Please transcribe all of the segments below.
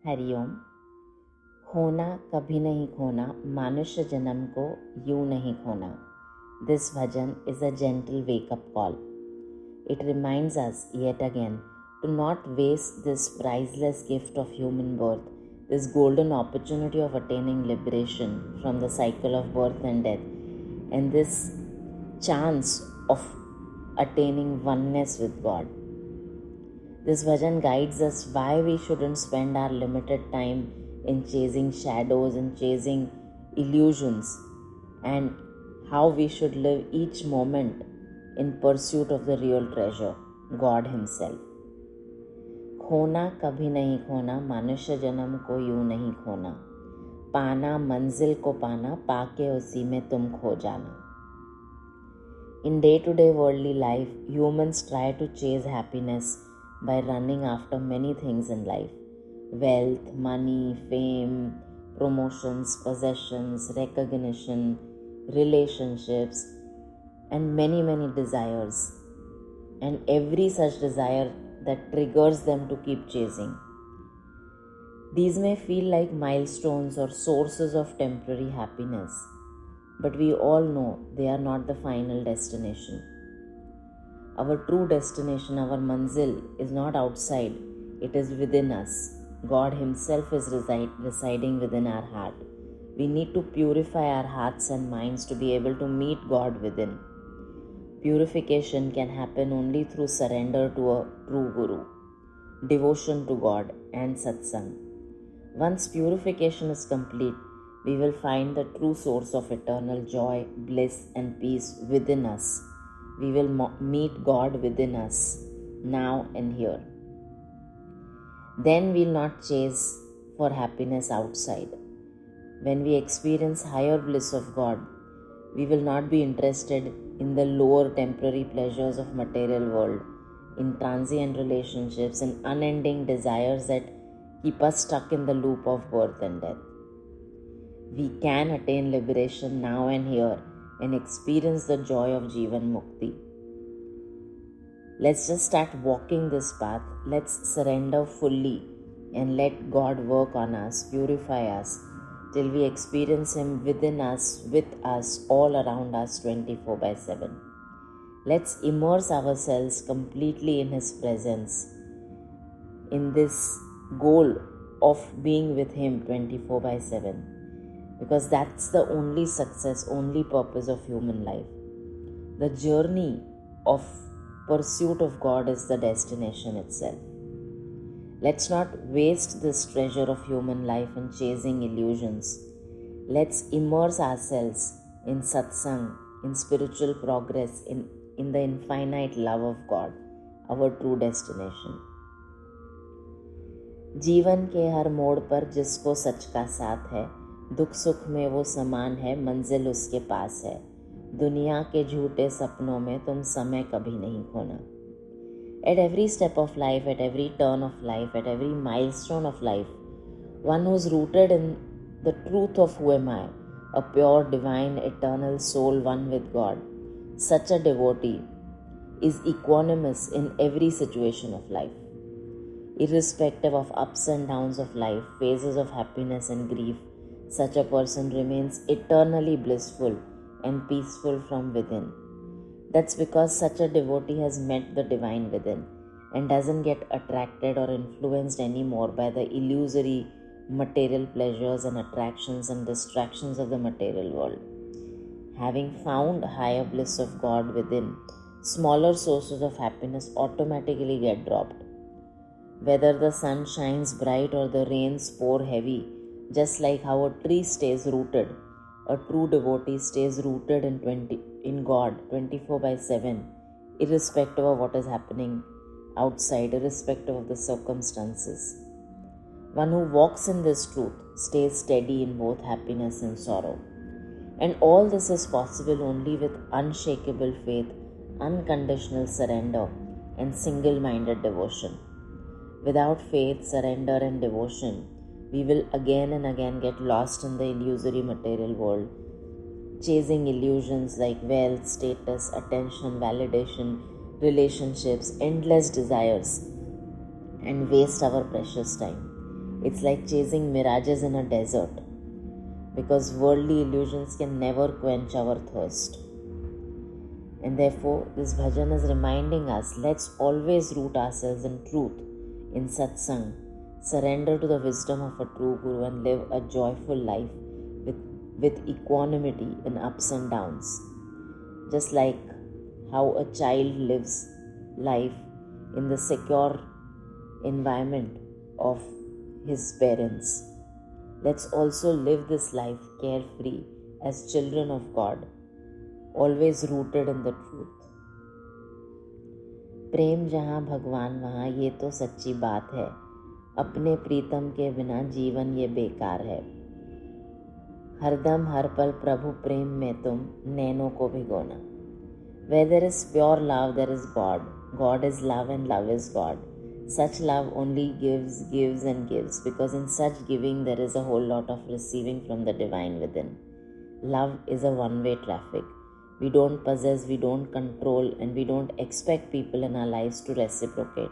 हरिओम। खोना कभी नहीं खोना, मानुष्य जन्म को यूं नहीं खोना. This bhajan is a gentle wake-up call. It reminds us yet again to not waste this priceless gift of human birth, this golden opportunity of attaining liberation from the cycle of birth and death, and this chance of attaining oneness with God. This bhajan guides us why we shouldn't spend our limited time in chasing shadows and chasing illusions, and how we should live each moment in pursuit of the real treasure, God Himself. खोना कभी नहीं खोना, मनुष्य जन्म को यूं नहीं खोना. पाना मंजिल को पाना, पाके उसी में तुम खो जाना. In day-to-day worldly life, humans try to chase happiness by running after many things in life: wealth, money, fame, promotions, possessions, recognition, relationships, and many desires, and every such desire that triggers them to keep chasing. These may feel like milestones or sources of temporary happiness, but we all know they are not the final destination. Our true destination, our manzil, is not outside, it is within us. God Himself is residing within our heart. We need to purify our hearts and minds to be able to meet God within. Purification can happen only through surrender to a true Guru, devotion to God, and satsang. Once purification is complete, we will find the true source of eternal joy, bliss, and peace within us. We will meet God within us, now and here. Then we will not chase for happiness outside. When we experience higher bliss of God, we will not be interested in the lower temporary pleasures of material world, in transient relationships and unending desires that keep us stuck in the loop of birth and death. We can attain liberation now and here and experience the joy of Jivan Mukti. Let's just start walking this path. Let's surrender fully and let God work on us, purify us, till we experience Him within us, with us, all around us 24/7. Let's immerse ourselves completely in His presence, in this goal of being with Him 24/7. Because that's the only success, only purpose of human life. The journey of pursuit of God is the destination itself. Let's not waste this treasure of human life in chasing illusions. Let's immerse ourselves in satsang, in spiritual progress, in the infinite love of God, our true destination. जीवन के हर मोड़ पर जिसको सच का साथ है, दुख सुख में वो समान है, मंजिल उसके पास है. दुनिया के झूठे सपनों में तुम समय कभी नहीं खोना. At every step of life, at every turn of life, at every milestone of life, one who's rooted in the truth of who am I, a pure, divine, eternal soul one with God, such a devotee is equanimous in every situation of life. Irrespective of ups and downs of life, phases of happiness and grief, such a person remains eternally blissful and peaceful from within. That's because such a devotee has met the divine within and doesn't get attracted or influenced anymore by the illusory material pleasures and attractions and distractions of the material world. Having found higher bliss of God within, smaller sources of happiness automatically get dropped. Whether the sun shines bright or the rains pour heavy, just like how a tree stays rooted, a true devotee stays rooted in God 24/7, irrespective of what is happening outside, irrespective of the circumstances. One who walks in this truth stays steady in both happiness and sorrow. And all this is possible only with unshakable faith, unconditional surrender, and single-minded devotion. Without faith, surrender, and devotion, we will again and again get lost in the illusory material world, chasing illusions like wealth, status, attention, validation, relationships, endless desires, and waste our precious time. It's like chasing mirages in a desert, because worldly illusions can never quench our thirst. And therefore, this bhajan is reminding us, let's always root ourselves in truth, in satsang, surrender to the wisdom of a true guru, and live a joyful life with equanimity in ups and downs. Just like how a child lives life in the secure environment of his parents, let's also live this life carefree as children of God, always rooted in the truth. प्रेम जहाँ भगवान वहाँ, ये तो सच्ची बात है. अपने प्रीतम के बिना जीवन ये बेकार है. हरदम हर पल प्रभु प्रेम में तुम नैनों को भिगोना. Where there is pure love, there is God. God is love and love is God. Such love only gives and gives, because in such giving there is a whole lot of receiving from the divine within. Love is a one-way traffic. We don't possess, we don't control, and we don't expect people in our lives to reciprocate.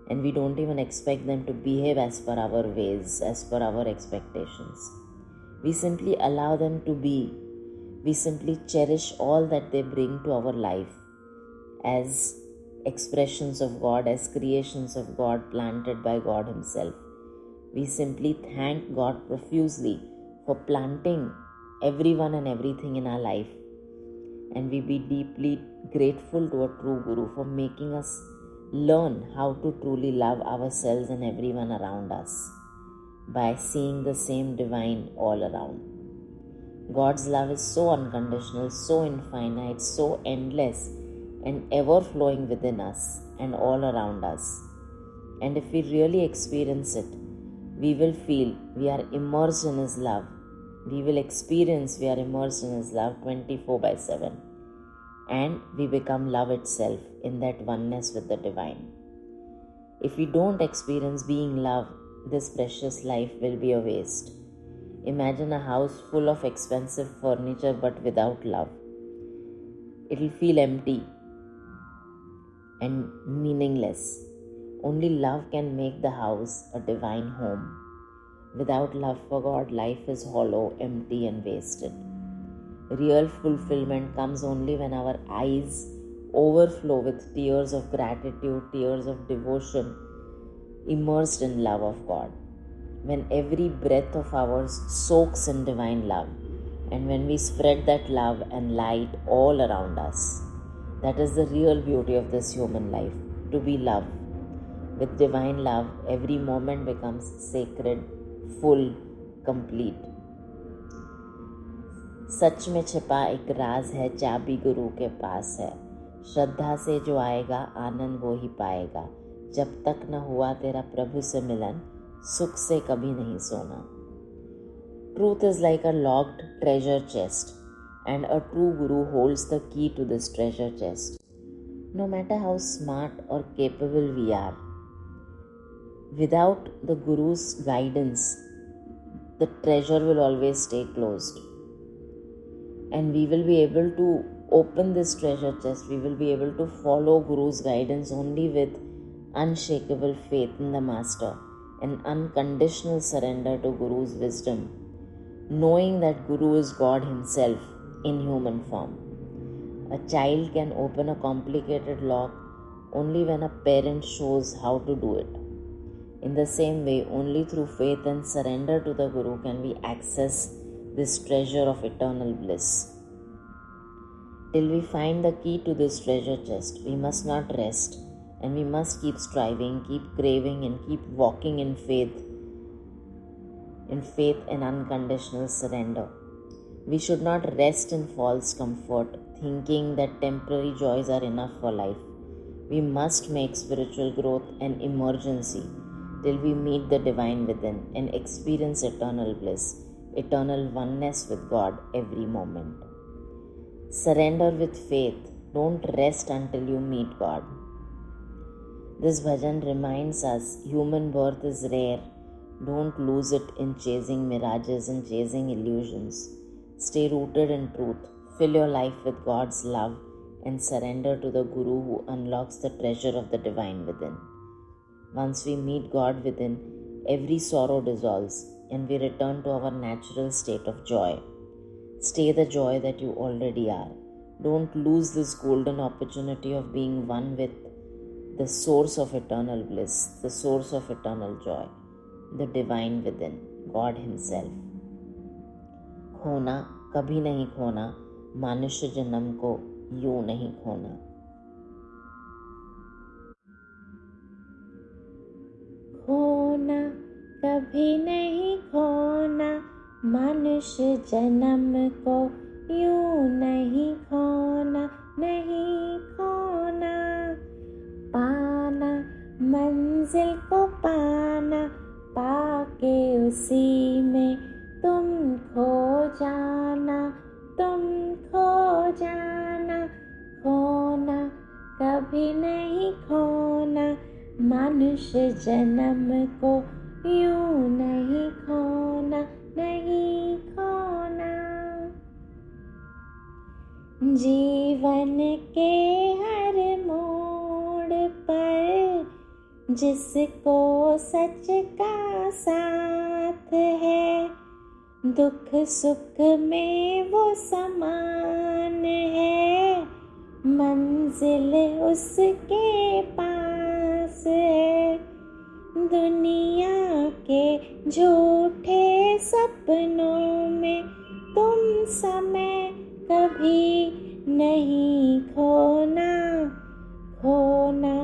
And we don't even expect them to behave as per our ways, as per our expectations. We simply allow them to be. We simply cherish all that they bring to our life as expressions of God, as creations of God planted by God Himself. We simply thank God profusely for planting everyone and everything in our life. And we be deeply grateful to a true Guru for making us learn how to truly love ourselves and everyone around us by seeing the same divine all around. God's love is so unconditional, so infinite, so endless, and ever flowing within us and all around us. And if we really experience it, we will feel we are immersed in His love. We will experience we are immersed in His love 24/7. And we become love itself in that oneness with the divine. If we don't experience being love, this precious life will be a waste. Imagine a house full of expensive furniture but without love. It will feel empty and meaningless. Only love can make the house a divine home. Without love for God, life is hollow, empty, and wasted. Real fulfillment comes only when our eyes overflow with tears of gratitude, tears of devotion, immersed in love of God. When every breath of ours soaks in divine love, and when we spread that love and light all around us. That is the real beauty of this human life, to be loved. With divine love, every moment becomes sacred, full, complete. सच में छिपा एक राज है, चाबी गुरु के पास है. श्रद्धा से जो आएगा आनंद वो ही पाएगा. जब तक न हुआ तेरा प्रभु से मिलन, सुख से कभी नहीं सोना. Truth is like a locked treasure chest, and a true guru holds the key to this treasure chest. No matter how smart or capable we are, without the guru's guidance, the treasure will always stay closed. And we will be able to open this treasure chest, we will be able to follow Guru's guidance only with unshakable faith in the Master and unconditional surrender to Guru's wisdom, knowing that Guru is God Himself in human form. A child can open a complicated lock only when a parent shows how to do it. In the same way, only through faith and surrender to the Guru can we access this treasure of eternal bliss. Till we find the key to this treasure chest, we must not rest, and we must keep striving, keep craving, and keep walking in faith and unconditional surrender. We should not rest in false comfort, thinking that temporary joys are enough for life. We must make spiritual growth an emergency till we meet the divine within and experience eternal bliss, eternal oneness with God every moment. Surrender with faith. Don't rest until you meet God. This bhajan reminds us human birth is rare. Don't lose it in chasing mirages and chasing illusions. Stay rooted in truth. Fill your life with God's love and surrender to the Guru who unlocks the treasure of the divine within. Once we meet God within, every sorrow dissolves and we return to our natural state of joy. Stay the joy that you already are. Don't lose this golden opportunity of being one with the source of eternal bliss, the source of eternal joy, the divine within, God Himself. खोना कभी नहीं खोना, मनुष्य जन्म को यूं नहीं खोना. खोना कभी नहीं खोना, मनुष्य जन्म को यूं नहीं खोना, नहीं खोना. पाना मंजिल को पाना, पाके उसी में तुम खो जाना, तुम खो जाना. खोना कभी नहीं खोना, मनुष्य जन्म को यूं नहीं खोना, नहीं खोना. जीवन के हर मोड़ पर जिसको सच का साथ है, दुख सुख में वो समान है, मंजिल उसके पास है. दुनिया के झूठे सपनों में तुम समय कभी नहीं खोना, खोना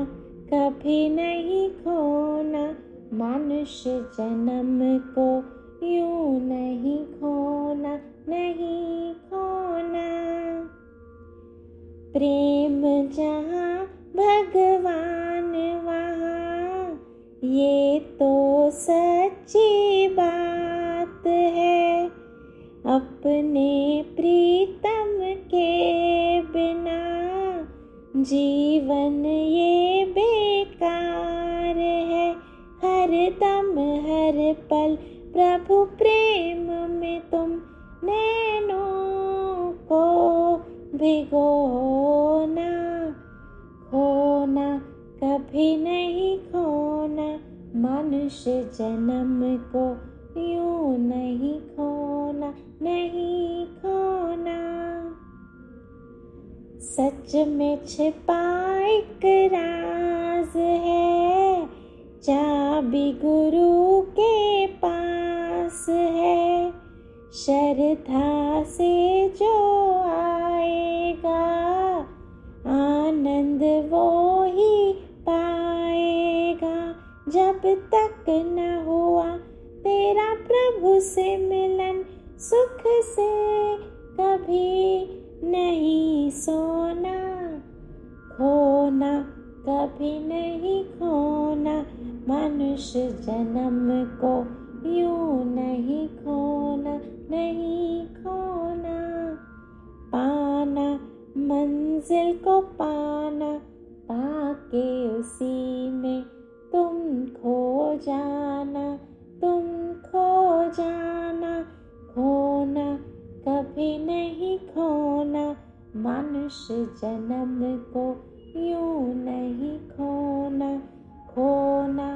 कभी नहीं खोना, मनुष्य जन्म को यूं नहीं खोना, नहीं खोना. प्रेम जहाँ भगवान वहाँ, ये तो सच्ची बात है. अपने प्रीतम के बिना जीवन ये बेकार है. हर दम हर पल प्रभु प्रेम में तुम नैनों को भिगोना. खोना कभी नहीं खोना, मनुष्य जन्म को यूं नहीं खोना, नहीं खोना. सच में छिपा एक राज है, चाबी गुरु के पास है. श्रद्धा से जो आएगा, आनंद वो ही पाएगा. जब तक न हुआ तेरा प्रभु से मिलन, सुख से कभी नहीं सोना. खोना कभी नहीं खोना, मनुष्य जन्म को यूं नहीं खोना, नहीं खोना. पाना मंजिल को पाना, पाके उसी में तुम खो जाना, तुम खो जाना. खोना कभी नहीं खोना, मनुष्य जन्म को यूं नहीं खोना, खोना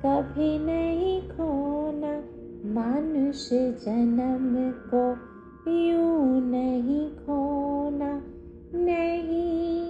कभी नहीं खोना, मनुष्य जन्म को यूं नहीं खोना, नहीं